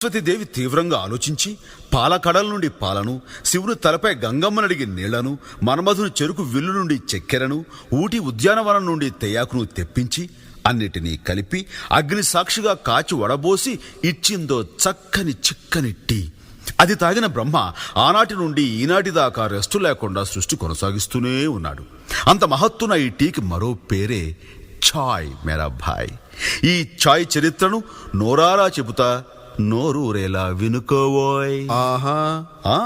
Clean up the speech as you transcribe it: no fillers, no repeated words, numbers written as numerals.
సరస్వతీదేవి తీవ్రంగా ఆలోచించి పాలకడల నుండి పాలను, శివుని తలపై గంగమ్మనడిగి నీళ్లను, మన్మధుని చెరుకు విల్లు నుండి చక్కెరను, ఊటి ఉద్యానవనం నుండి తెయాకును తెప్పించి అన్నిటినీ కలిపి అగ్ని సాక్షిగా కాచి వడబోసి ఇచ్చిందో చక్కని చిక్కని టీ. అది తాగిన బ్రహ్మ ఆనాటి నుండి ఈనాటి దాకా రెస్టు లేకుండా సృష్టి కొనసాగిస్తూనే ఉన్నాడు. అంత మహత్తున ఈ టీకి మరో పేరే ఛాయ్ మేరా భాయ్. ఈ ఛాయ్ చరిత్రను నోరారా చెబుతా, నోరూరేలా వినుకోవోయ్. ఆహా. ఆ